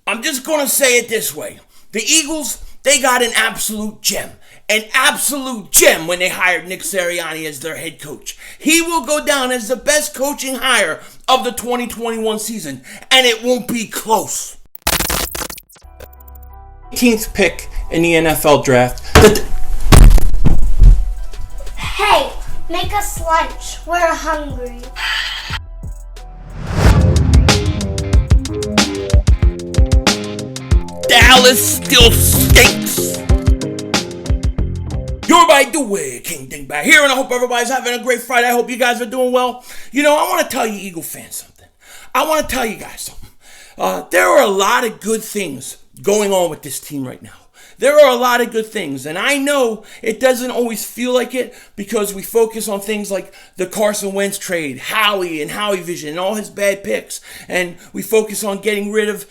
I'm just going to say it this way. The Eagles, they got an absolute gem. An absolute gem when they hired Nick Sirianni as their head coach. He will go down as the best coaching hire of the 2021 season, and it won't be close. 18th pick in the NFL draft. Hey, make us lunch. We're hungry. Dallas still stinks. You're by the way, King Dingbat here, and I hope everybody's having a great Friday. I hope you guys are doing well. You know, I want to tell you Eagle fans something. I want to tell you guys something. There are a lot of good things going on with this team right now. There are a lot of good things, and I know it doesn't always feel like it because we focus on things like the Carson Wentz trade, Howie and Howie Vision, and all his bad picks, and we focus on getting rid of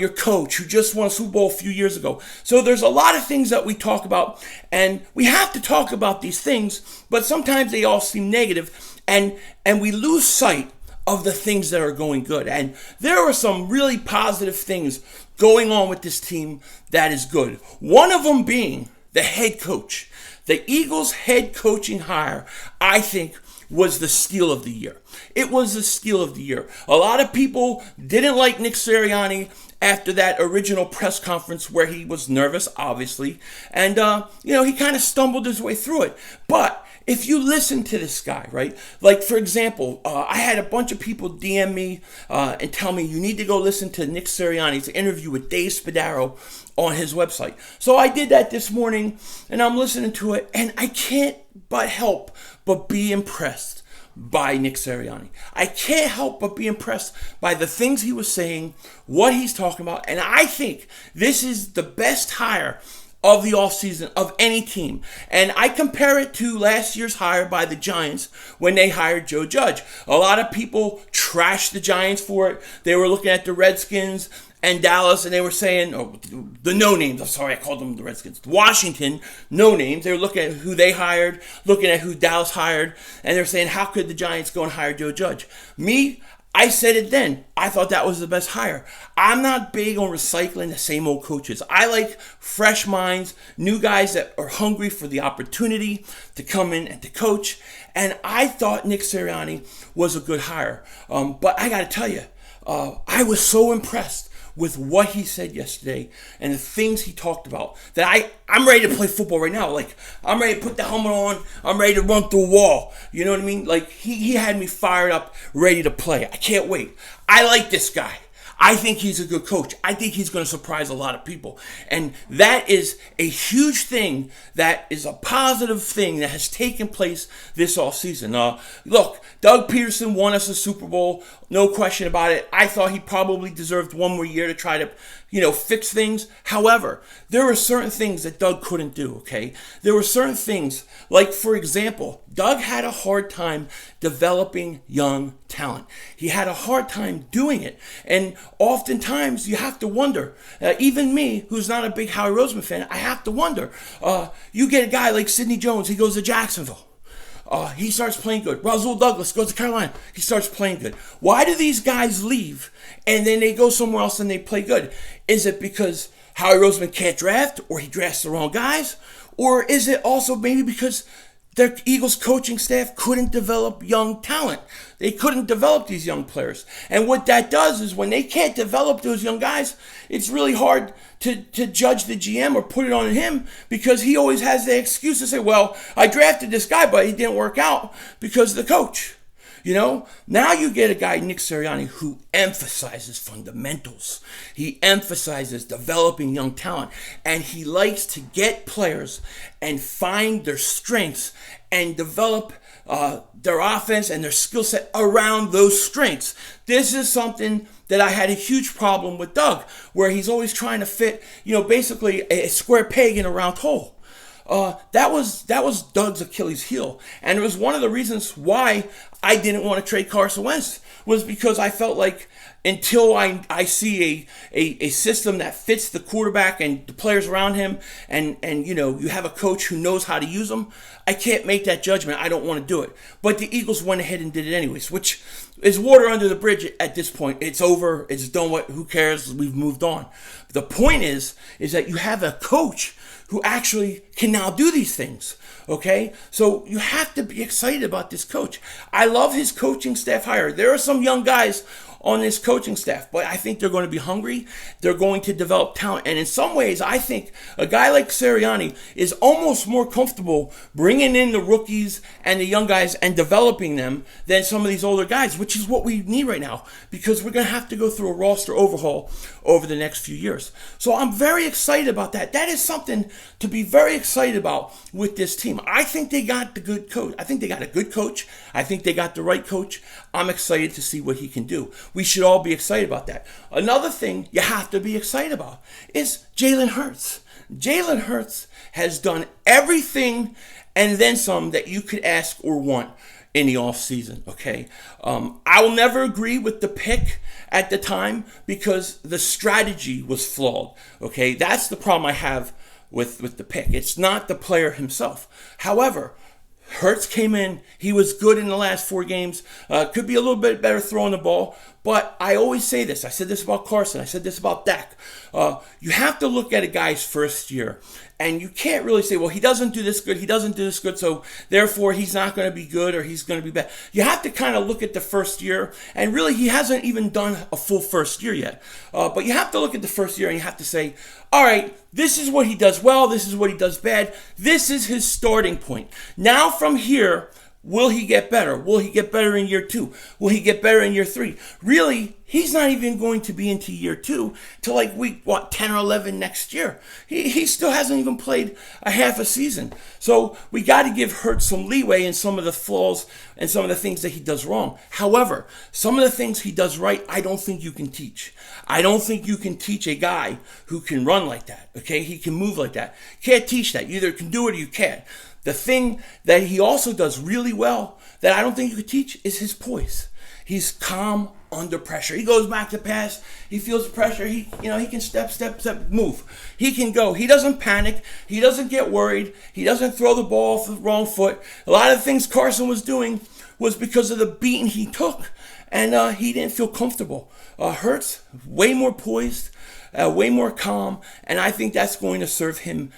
your coach who just won a Super Bowl a few years ago. So there's a lot of things that we talk about, and we have to talk about these things, but sometimes they all seem negative, and we lose sight of the things that are going good. And there are some really positive things going on with this team that is good. One of them being the head coach. The Eagles head coaching hire, I think, was the steal of the year. It was the steal of the year. A lot of people didn't like Nick Sirianni after that original press conference where he was nervous, obviously. And, he kind of stumbled his way through it. But if you listen to this guy, right? Like, for example, I had a bunch of people DM me and tell me you need to go listen to Nick Sirianni's interview with Dave Spadaro on his website. So I did that this morning, and I'm listening to it, and I can't but help but be impressed by Nick Sirianni. I can't help but be impressed by the things he was saying, what he's talking about, and I think this is the best hire of the offseason of any team. And I compare it to last year's hire by the Giants when they hired Joe Judge. A lot of people trashed the Giants for it. They were looking at the Redskins and Dallas, and they were saying, the no-names, I'm sorry, I called them the Redskins. Washington, no-names. They were looking at who they hired, looking at who Dallas hired, and they're saying, how could the Giants go and hire Joe Judge? Me, I said it then. I thought that was the best hire. I'm not big on recycling the same old coaches. I like fresh minds, new guys that are hungry for the opportunity to come in and to coach. And I thought Nick Sirianni was a good hire. But I got to tell you, I was so impressed with what he said yesterday and the things he talked about that I'm ready to play football right now. Like, I'm ready to put the helmet on. I'm ready to run through a wall. You know what I mean? Like, he had me fired up, ready to play. I can't wait. I like this guy. I think he's a good coach. I think he's going to surprise a lot of people. And that is a huge thing. That is a positive thing that has taken place this offseason. Look, Doug Peterson won us a Super Bowl. No question about it. I thought he probably deserved one more year to try to, fix things. However, there were certain things that Doug couldn't do, okay? There were certain things, like, for example, Doug had a hard time developing young talent. He had a hard time doing it. And oftentimes, you have to wonder, even me, who's not a big Howie Roseman fan, I have to wonder. You get a guy like Sidney Jones, he goes to Jacksonville. He starts playing good. Rasul Douglas goes to Carolina. He starts playing good. Why do these guys leave and then they go somewhere else and they play good? Is it because Howie Roseman can't draft, or he drafts the wrong guys? Or is it also maybe because their Eagles coaching staff couldn't develop young talent? They couldn't develop these young players. And what that does is when they can't develop those young guys, it's really hard to judge the GM or put it on him, because he always has the excuse to say, well, I drafted this guy, but he didn't work out because of the coach. Now you get a guy, Nick Sirianni, who emphasizes fundamentals. He emphasizes developing young talent, and he likes to get players and find their strengths and develop their offense and their skill set around those strengths. This is something that I had a huge problem with Doug, where he's always trying to fit, basically a square peg in a round hole. That was Doug's Achilles heel. And it was one of the reasons why I didn't want to trade Carson Wentz, was because I felt like until I see a system that fits the quarterback and the players around him, and you have a coach who knows how to use them, I can't make that judgment. I don't want to do it. But the Eagles went ahead and did it anyways, which is water under the bridge at this point. It's over. It's done. Who cares? We've moved on. The point is that you have a coach who actually can now do these things. Okay? So you have to be excited about this coach. I love his coaching staff hire. There are some young guys on this coaching staff, but I think they're going to be hungry. They're going to develop talent. And in some ways, I think a guy like Sirianni is almost more comfortable bringing in the rookies and the young guys and developing them than some of these older guys, which is what we need right now, because we're going to have to go through a roster overhaul over the next few years. So I'm very excited about that. That is something to be very excited about with this team. I think they got the good coach. I think they got a good coach. I think they got the right coach. I'm excited to see what he can do. We should all be excited about that. Another thing you have to be excited about is Jalen Hurts. Jalen Hurts has done everything and then some that you could ask or want in the offseason, okay? I will never agree with the pick at the time because the strategy was flawed, okay? That's the problem I have with the pick. It's not the player himself. However, Hurts came in. He was good in the last 4 games. Could be a little bit better throwing the ball. But I always say this. I said this about Carson. I said this about Dak. You have to look at a guy's first year. And you can't really say, well, he doesn't do this good. He doesn't do this good. So therefore, he's not going to be good or he's going to be bad. You have to kind of look at the first year. And really, he hasn't even done a full first year yet. But you have to look at the first year and you have to say, all right, this is what he does well. This is what he does bad. This is his starting point. Now from here, will he get better? Will he get better in year 2? Will he get better in year 3? Really, he's not even going to be into year 2 till like week 10 or 11 next year. He still hasn't even played a half a season. So we got to give Hurts some leeway in some of the flaws and some of the things that he does wrong. However, some of the things he does right, I don't think you can teach. I don't think you can teach a guy who can run like that. Okay, he can move like that. You can't teach that. You either can do it or you can't. The thing that he also does really well that I don't think you could teach is his poise. He's calm under pressure. He goes back to pass. He feels the pressure. He can step, move. He can go. He doesn't panic. He doesn't get worried. He doesn't throw the ball off the wrong foot. A lot of the things Carson was doing was because of the beating he took, and he didn't feel comfortable. Hurts, way more poised, way more calm, and I think that's going to serve him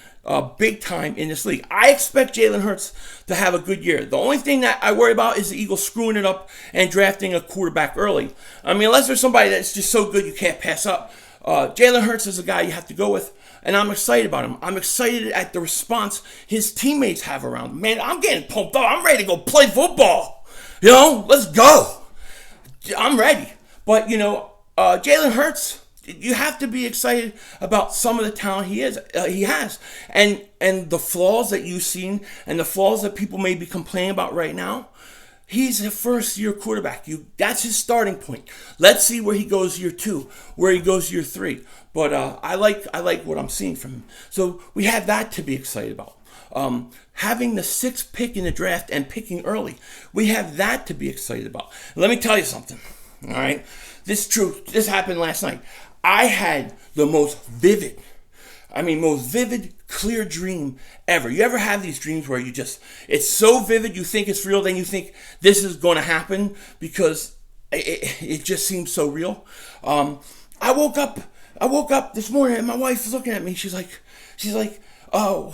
big time in this league. I expect Jalen Hurts to have a good year. The only thing that I worry about is the Eagles screwing it up and drafting a quarterback early. I mean, unless there's somebody that's just so good you can't pass up. Jalen Hurts is a guy you have to go with, and I'm excited about him. I'm excited at the response his teammates have around him. Man, I'm getting pumped up. I'm ready to go play football. Let's go. I'm ready. But, Jalen Hurts, you have to be excited about some of the talent he has, and the flaws that you've seen, and the flaws that people may be complaining about right now. He's a first-year quarterback. That's his starting point. Let's see where he goes year 2, where he goes year 3. But I like what I'm seeing from him. So we have that to be excited about. Having the 6th pick in the draft and picking early, we have that to be excited about. Let me tell you something. All right, this is true. This happened last night. I had the most vivid, clear dream ever. You ever have these dreams where it's so vivid, you think it's real, then you think this is going to happen because it just seems so real? I woke up this morning and my wife was looking at me. She's like, oh,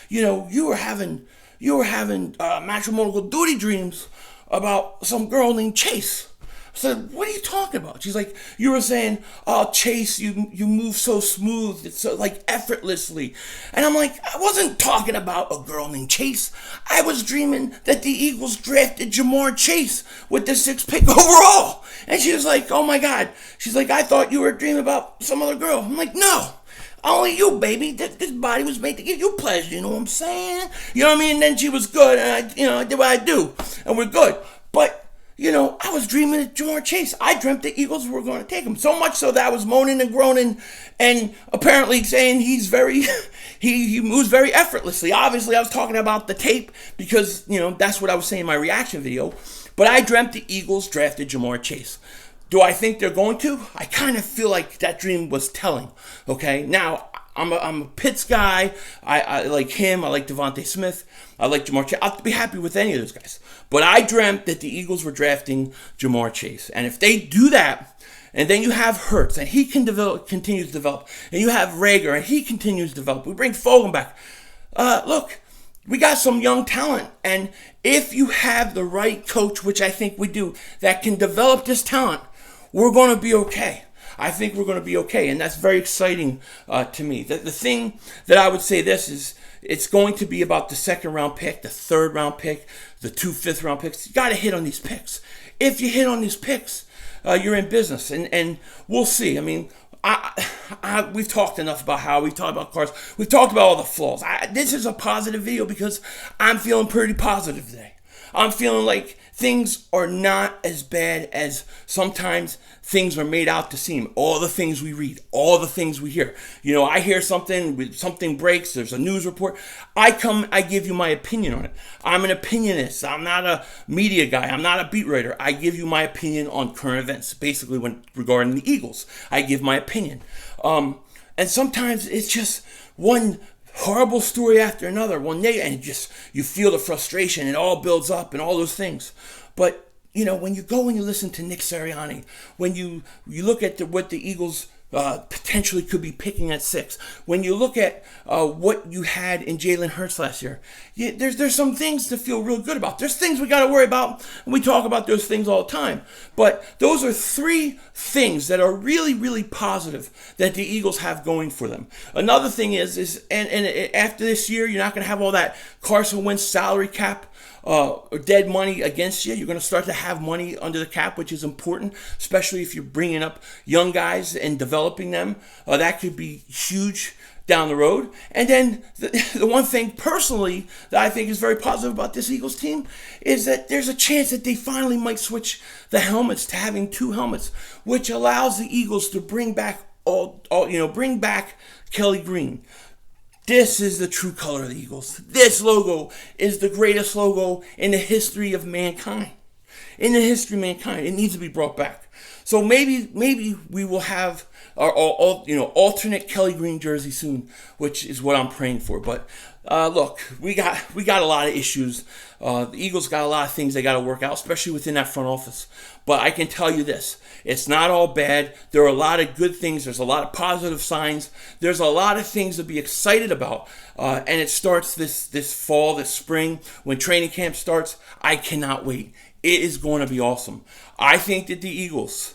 you were having matrimonial duty dreams about some girl named Chase. I said, what are you talking about? She's like, you were saying, oh, Chase, you move so smooth, it's so effortlessly. And I'm like, I wasn't talking about a girl named Chase. I was dreaming that the Eagles drafted Jamar Chase with the 6th pick overall. And she was like, oh my God. She's like, I thought you were dreaming about some other girl. I'm like, no. Only you, baby. This body was made to give you pleasure. You know what I'm saying? You know what I mean? And then she was good, and I did what I do, and we're good. But I was dreaming of Jamar Chase. I dreamt the Eagles were going to take him. So much so that I was moaning and groaning and apparently saying he moves very effortlessly. Obviously, I was talking about the tape because, that's what I was saying in my reaction video. But I dreamt the Eagles drafted Jamar Chase. Do I think they're going to? I kind of feel like that dream was telling. Okay, now I'm a Pitts guy. I like him. I like Devontae Smith. I like Jamar Chase. I'll be happy with any of those guys. But I dreamt that the Eagles were drafting Jamar Chase, and if they do that, and then you have Hurts, and he continues to develop, and you have Rager, and he continues to develop. We bring Fogan back. Look, we got some young talent, and if you have the right coach, which I think we do, that can develop this talent, we're going to be okay. I think we're going to be okay, and that's very exciting to me. The thing that I would say this is, it's going to be about the second-round pick, the third-round pick, the 2 fifth-round picks. You got to hit on these picks. If you hit on these picks, you're in business, and we'll see. I mean, we've talked enough about how we've talked about cars. We've talked about all the flaws. This is a positive video because I'm feeling pretty positive today. I'm feeling like things are not as bad as sometimes things are made out to seem. All the things we read, all the things we hear. You know, I hear something breaks, there's a news report. I give you my opinion on it. I'm an opinionist. I'm not a media guy. I'm not a beat writer. I give you my opinion on current events, basically regarding the Eagles. I give my opinion. And sometimes it's just one horrible story after another, one day, and you feel the frustration. It all builds up and all those things. But you know, when you go and you listen to Nick Sirianni, when you look at what the Eagles potentially could be picking at 6, when you look at what you had in Jalen Hurts last year, there's some things to feel real good about. There's things we got to worry about, and we talk about those things all the time. But those are 3 things that are really, really positive that the Eagles have going for them. Another thing is after this year, you're not going to have all that Carson Wentz salary cap or dead money against you. You're going to start to have money under the cap, which is important, especially if you're bringing up young guys and developing them. That could be huge down the road. And then the one thing personally that I think is very positive about this Eagles team is that there's a chance that they finally might switch the helmets to having 2 helmets, which allows the Eagles to bring back bring back Kelly Green. This is the true color of the Eagles. This logo is the greatest logo in the history of mankind. In the history of mankind, it needs to be brought back. So maybe we will have our alternate Kelly Green jersey soon, which is what I'm praying for. But look, we got a lot of issues. The Eagles got a lot of things they got to work out, especially within that front office. But I can tell you this: it's not all bad. There are a lot of good things. There's a lot of positive signs. There's a lot of things to be excited about. And it starts this fall, this spring, when training camp starts. I cannot wait. It is going to be awesome. I think that the Eagles,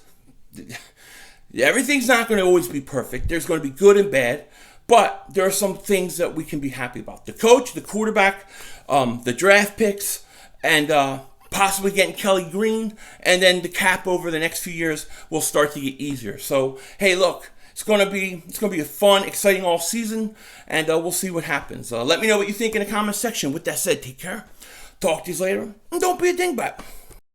everything's not going to always be perfect. There's going to be good and bad. But there are some things that we can be happy about. The coach, the quarterback, the draft picks, and possibly getting Kelly Green, and then the cap over the next few years will start to get easier. So, hey, look, it's gonna be a fun, exciting off season, and we'll see what happens. Let me know what you think in the comment section. With that said, take care. Talk to you later, and don't be a dingbat.